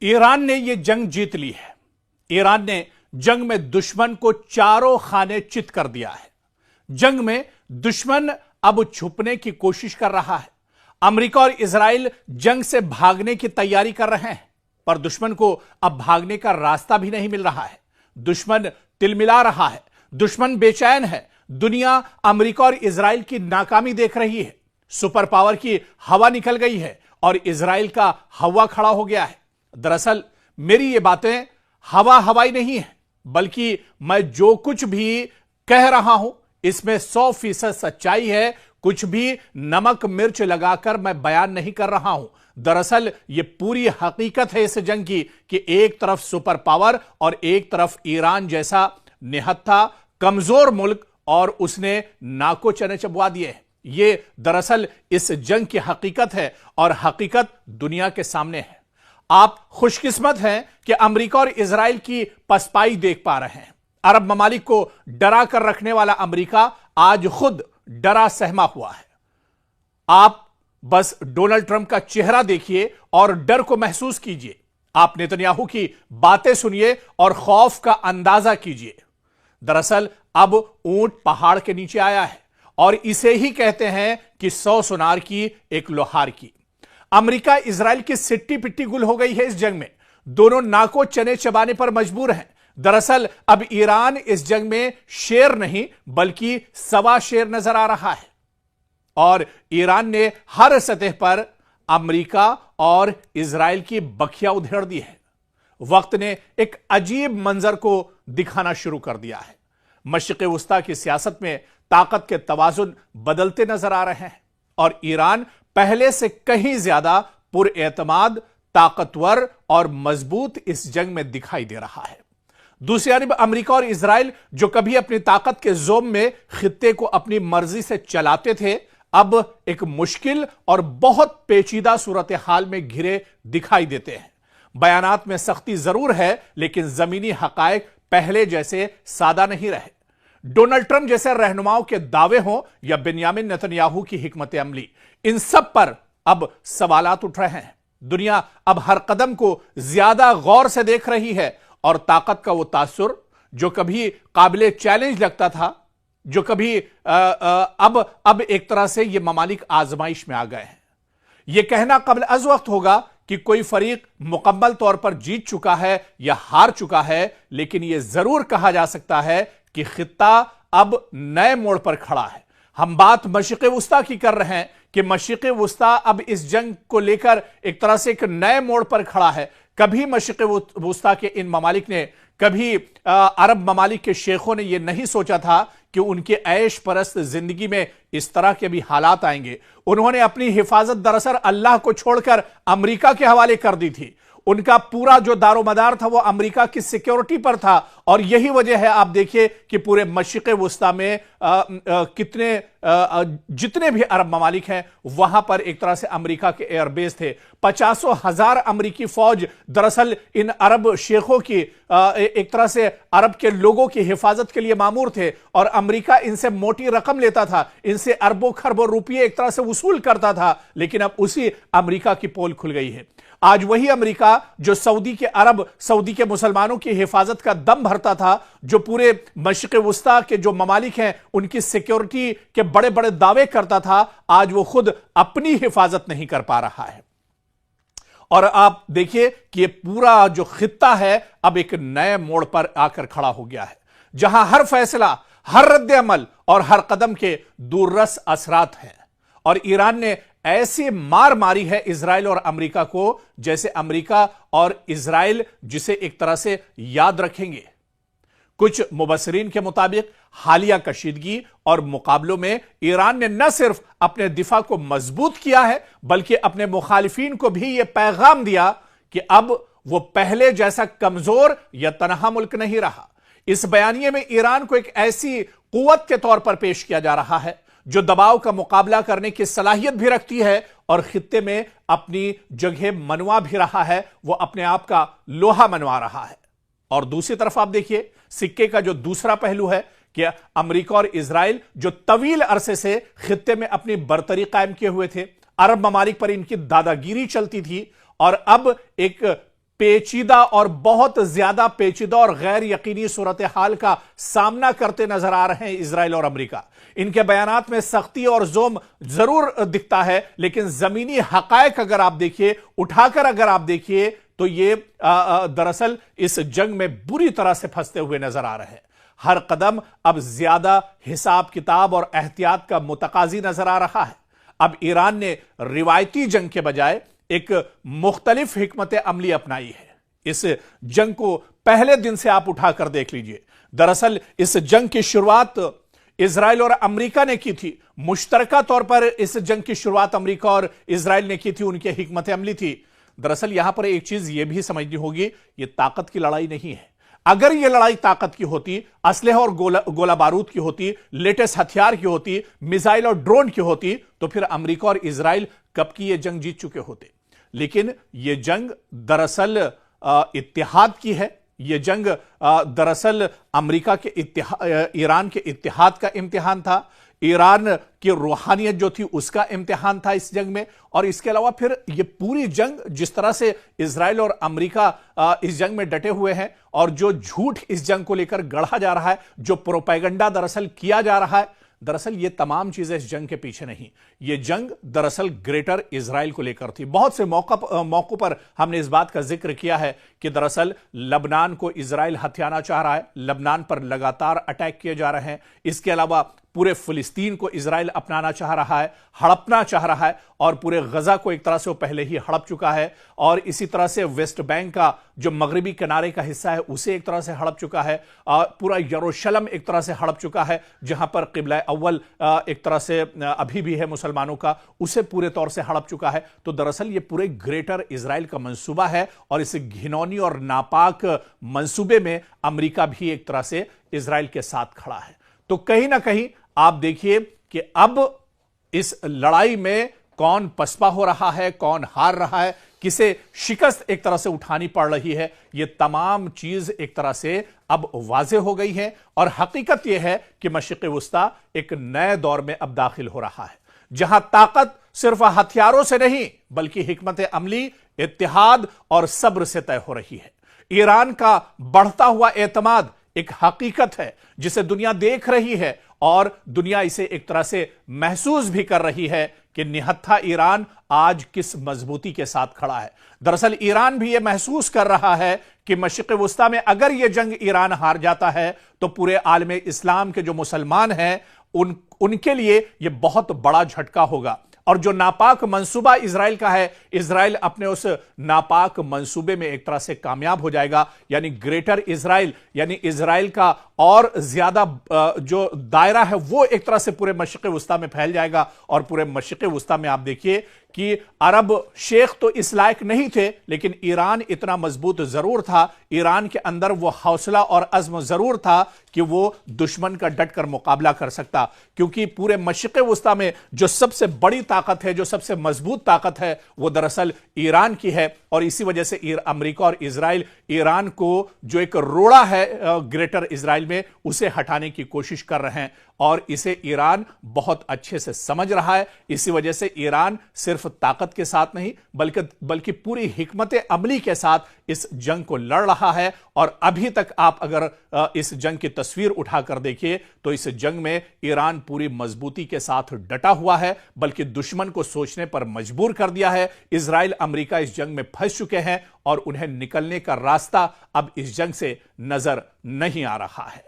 ایران نے یہ جنگ جیت لی ہے۔ ایران نے جنگ میں دشمن کو چاروں خانے چت کر دیا ہے۔ جنگ میں دشمن اب چھپنے کی کوشش کر رہا ہے۔ امریکہ اور اسرائیل جنگ سے بھاگنے کی تیاری کر رہے ہیں، پر دشمن کو اب بھاگنے کا راستہ بھی نہیں مل رہا ہے۔ دشمن تلملا رہا ہے، دشمن بے چین ہے۔ دنیا امریکہ اور اسرائیل کی ناکامی دیکھ رہی ہے۔ سپر پاور کی ہوا نکل گئی ہے اور اسرائیل کا ہوا کھڑا ہو گیا ہے۔ دراصل میری یہ باتیں ہوائی نہیں ہیں، بلکہ میں جو کچھ بھی کہہ رہا ہوں اس میں 100% سچائی ہے۔ کچھ بھی نمک مرچ لگا کر میں بیان نہیں کر رہا ہوں۔ دراصل یہ پوری حقیقت ہے اس جنگ کی کہ ایک طرف سپر پاور اور ایک طرف ایران جیسا نہتھا کمزور ملک، اور اس نے ناکو چنے چبوا دیے ہیں۔ یہ دراصل اس جنگ کی حقیقت ہے اور حقیقت دنیا کے سامنے ہے۔ آپ خوش قسمت ہیں کہ امریکہ اور اسرائیل کی پسپائی دیکھ پا رہے ہیں۔ عرب ممالک کو ڈرا کر رکھنے والا امریکہ آج خود ڈرا سہما ہوا ہے۔ آپ بس ڈونلڈ ٹرمپ کا چہرہ دیکھیے اور ڈر کو محسوس کیجیے۔ آپ نیتنیاہو کی باتیں سنیے اور خوف کا اندازہ کیجیے۔ دراصل اب اونٹ پہاڑ کے نیچے آیا ہے، اور اسے ہی کہتے ہیں کہ 100 سونار کی ایک لوہار کی۔ امریکہ اسرائیل کی سٹی پٹی گل ہو گئی ہے اس جنگ میں۔ دونوں ناکو چنے چبانے پر مجبور ہیں۔ دراصل اب ایران اس جنگ میں شیر نہیں بلکہ سوا شیر نظر آ رہا ہے، اور ایران نے ہر سطح پر امریکہ اور اسرائیل کی بکھیا ادھیڑ دی ہے۔ وقت نے ایک عجیب منظر کو دکھانا شروع کر دیا ہے۔ مشرق وسطیٰ کی سیاست میں طاقت کے توازن بدلتے نظر آ رہے ہیں، اور ایران پہلے سے کہیں زیادہ پر اعتماد، طاقتور اور مضبوط اس جنگ میں دکھائی دے رہا ہے۔ دوسری جانب امریکہ اور اسرائیل جو کبھی اپنی طاقت کے زوم میں خطے کو اپنی مرضی سے چلاتے تھے، اب ایک مشکل اور بہت پیچیدہ صورتحال میں گھرے دکھائی دیتے ہیں۔ بیانات میں سختی ضرور ہے، لیکن زمینی حقائق پہلے جیسے سادہ نہیں رہے۔ ڈونلڈ ٹرمپ جیسے رہنماؤں کے دعوے ہوں یا بنیامین نیتنیاہو کی حکمت عملی، ان سب پر اب سوالات اٹھ رہے ہیں۔ دنیا اب ہر قدم کو زیادہ غور سے دیکھ رہی ہے، اور طاقت کا وہ تاثر جو کبھی قابل چیلنج لگتا تھا، جو کبھی اب ایک طرح سے یہ ممالک آزمائش میں آ گئے ہیں۔ یہ کہنا قبل از وقت ہوگا کہ کوئی فریق مکمل طور پر جیت چکا ہے یا ہار چکا ہے، لیکن یہ ضرور کہا جا سکتا ہے کہ خطہ اب نئے موڑ پر کھڑا ہے۔ ہم بات مشرق وسطیٰ کی کر رہے ہیں کہ مشرق وسطیٰ اب اس جنگ کو لے کر ایک طرح سے ایک نئے موڑ پر کھڑا ہے۔ کبھی مشرق وسطیٰ کے ان ممالک نے، کبھی عرب ممالک کے شیخوں نے یہ نہیں سوچا تھا کہ ان کے عیش پرست زندگی میں اس طرح کے بھی حالات آئیں گے۔ انہوں نے اپنی حفاظت دراصل اللہ کو چھوڑ کر امریکہ کے حوالے کر دی تھی۔ ان کا پورا جو دار و مدار تھا وہ امریکہ کی سیکیورٹی پر تھا، اور یہی وجہ ہے آپ دیکھیے کہ پورے مشرق وسطیٰ میں جتنے بھی عرب ممالک ہیں وہاں پر ایک طرح سے امریکہ کے ایئر بیس تھے۔ 50,000 امریکی فوج دراصل ان عرب شیخوں کی ایک طرح سے عرب کے لوگوں کی حفاظت کے لیے مامور تھے، اور امریکہ ان سے موٹی رقم لیتا تھا، ان سے اربوں خربوں روپیے ایک طرح سے وصول کرتا تھا۔ لیکن اب اسی امریکہ کی پول کھل گئی ہے۔ آج وہی امریکہ جو سعودی کے مسلمانوں کی حفاظت کا دم بھرتا تھا، جو پورے مشرق وسطیٰ کے جو ممالک ہیں ان کی سیکیورٹی کے بڑے بڑے دعوے کرتا تھا، آج وہ خود اپنی حفاظت نہیں کر پا رہا ہے۔ اور آپ دیکھیے کہ یہ پورا جو خطہ ہے اب ایک نئے موڑ پر آ کر کھڑا ہو گیا ہے، جہاں ہر فیصلہ، ہر رد عمل اور ہر قدم کے دوررس اثرات ہیں۔ اور ایران نے ایسی مار ماری ہے اسرائیل اور امریکہ کو، جیسے امریکہ اور اسرائیل جسے ایک طرح سے یاد رکھیں گے۔ کچھ مبصرین کے مطابق حالیہ کشیدگی اور مقابلوں میں ایران نے نہ صرف اپنے دفاع کو مضبوط کیا ہے، بلکہ اپنے مخالفین کو بھی یہ پیغام دیا کہ اب وہ پہلے جیسا کمزور یا تنہا ملک نہیں رہا۔ اس بیانیے میں ایران کو ایک ایسی قوت کے طور پر پیش کیا جا رہا ہے جو دباؤ کا مقابلہ کرنے کی صلاحیت بھی رکھتی ہے، اور خطے میں اپنی جگہ منوا بھی رہا ہے، وہ اپنے آپ کا لوہا منوا رہا ہے۔ اور دوسری طرف آپ دیکھیے سکے کا جو دوسرا پہلو ہے کہ امریکہ اور اسرائیل جو طویل عرصے سے خطے میں اپنی برتری قائم کیے ہوئے تھے، عرب ممالک پر ان کی دادا گیری چلتی تھی، اور اب ایک پیچیدہ اور بہت زیادہ پیچیدہ اور غیر یقینی صورتحال کا سامنا کرتے نظر آ رہے ہیں اسرائیل اور امریکہ۔ ان کے بیانات میں سختی اور زوم ضرور دکھتا ہے، لیکن زمینی حقائق اگر آپ دیکھیے، اٹھا کر اگر آپ دیکھیے تو یہ دراصل اس جنگ میں بری طرح سے پھنستے ہوئے نظر آ رہے ہیں۔ ہر قدم اب زیادہ حساب کتاب اور احتیاط کا متقاضی نظر آ رہا ہے۔ اب ایران نے روایتی جنگ کے بجائے ایک مختلف حکمت عملی اپنائی ہے۔ اس جنگ کو پہلے دن سے آپ اٹھا کر دیکھ لیجئے۔ دراصل اس جنگ کی شروعات اسرائیل اور امریکہ نے کی تھی۔ مشترکہ طور پر اس جنگ کی شروعات امریکہ اور اسرائیل نے کی تھی، ان کی حکمت عملی تھی۔ دراصل یہاں پر ایک چیز یہ بھی سمجھنی ہوگی، یہ طاقت کی لڑائی نہیں ہے۔ اگر یہ لڑائی طاقت کی ہوتی، اسلحہ اور گولہ بارود کی ہوتی، لیٹسٹ ہتھیار کی ہوتی، میزائل اور ڈرون کی ہوتی، تو پھر امریکہ اور اسرائیل کب کی یہ جنگ جیت چکے ہوتے۔ لیکن یہ جنگ دراصل اتحاد کی ہے۔ یہ جنگ دراصل امریکہ کے ایران کے اتحاد کا امتحان تھا۔ ایران کی روحانیت جو تھی اس کا امتحان تھا اس جنگ میں، اور اس کے علاوہ پھر یہ پوری جنگ جس طرح سے اسرائیل اور امریکہ اس جنگ میں ڈٹے ہوئے ہیں، اور جو جھوٹ اس جنگ کو لے کر گڑھا جا رہا ہے، جو پروپیگنڈا دراصل کیا جا رہا ہے، دراصل یہ تمام چیزیں اس جنگ کے پیچھے نہیں۔ یہ جنگ دراصل گریٹر اسرائیل کو لے کر تھی۔ بہت سے موقع پر ہم نے اس بات کا ذکر کیا ہے کہ دراصل لبنان کو اسرائیل ہتھیانا چاہ رہا ہے، لبنان پر لگاتار اٹیک کیے جا رہے ہیں۔ اس کے علاوہ پورے فلسطین کو اسرائیل اپنانا چاہ رہا ہے، ہڑپنا چاہ رہا ہے، اور پورے غزہ کو ایک طرح سے وہ پہلے ہی ہڑپ چکا ہے، اور اسی طرح سے ویسٹ بینک کا جو مغربی کنارے کا حصہ ہے اسے ایک طرح سے ہڑپ چکا ہے، پورا یروشلم ایک طرح سے ہڑپ چکا ہے، جہاں پر قبلہ اول ایک طرح سے ابھی بھی ہے مسلمانوں کا، اسے پورے طور سے ہڑپ چکا ہے۔ تو دراصل یہ پورے گریٹر اسرائیل کا منصوبہ ہے، اور اس گھنونی اور ناپاک منصوبے میں امریکہ بھی ایک طرح سے اسرائیل کے ساتھ کھڑا ہے۔ تو کہیں نہ کہیں آپ دیکھیے کہ اب اس لڑائی میں کون پسپا ہو رہا ہے، کون ہار رہا ہے، کسے شکست ایک طرح سے اٹھانی پڑ رہی ہے، یہ تمام چیز ایک طرح سے اب واضح ہو گئی ہے۔ اور حقیقت یہ ہے کہ مشرق وسطیٰ ایک نئے دور میں اب داخل ہو رہا ہے، جہاں طاقت صرف ہتھیاروں سے نہیں بلکہ حکمت عملی، اتحاد اور صبر سے طے ہو رہی ہے۔ ایران کا بڑھتا ہوا اعتماد ایک حقیقت ہے جسے دنیا دیکھ رہی ہے، اور دنیا اسے ایک طرح سے محسوس بھی کر رہی ہے کہ نہتھا ایران آج کس مضبوطی کے ساتھ کھڑا ہے۔ دراصل ایران بھی یہ محسوس کر رہا ہے کہ مشرق وسطیٰ میں اگر یہ جنگ ایران ہار جاتا ہے تو پورے عالم اسلام کے جو مسلمان ہیں ان کے لیے یہ بہت بڑا جھٹکا ہوگا، اور جو ناپاک منصوبہ اسرائیل کا ہے، اسرائیل اپنے اس ناپاک منصوبے میں ایک طرح سے کامیاب ہو جائے گا، یعنی گریٹر اسرائیل، یعنی اسرائیل کا اور زیادہ جو دائرہ ہے وہ ایک طرح سے پورے مشرق وسطیٰ میں پھیل جائے گا۔ اور پورے مشرق وسطیٰ میں آپ دیکھیے کہ عرب شیخ تو اس لائق نہیں تھے، لیکن ایران اتنا مضبوط ضرور تھا، ایران کے اندر وہ حوصلہ اور عزم ضرور تھا کہ وہ دشمن کا ڈٹ کر مقابلہ کر سکتا، کیونکہ پورے مشرق وسطیٰ میں جو سب سے بڑی طاقت ہے، جو سب سے مضبوط طاقت ہے، وہ دراصل ایران کی ہے۔ اور اسی وجہ سے امریکہ اور اسرائیل ایران کو جو ایک روڑا ہے گریٹر اسرائیل میں، اسے ہٹانے کی کوشش کر رہے ہیں، اور اسے ایران بہت اچھے سے سمجھ رہا ہے۔ اسی وجہ سے ایران صرف طاقت کے ساتھ نہیں بلکہ پوری حکمت عملی کے ساتھ اس جنگ کو لڑ رہا ہے۔ اور ابھی تک آپ اگر اس جنگ کی تصویر اٹھا کر دیکھیے تو اس جنگ میں ایران پوری مضبوطی کے ساتھ ڈٹا ہوا ہے، بلکہ دشمن کو سوچنے پر مجبور کر دیا ہے۔ اسرائیل امریکہ اس جنگ میں پھنس چکے ہیں، اور انہیں نکلنے کا راستہ اب اس جنگ سے نظر نہیں آ رہا ہے۔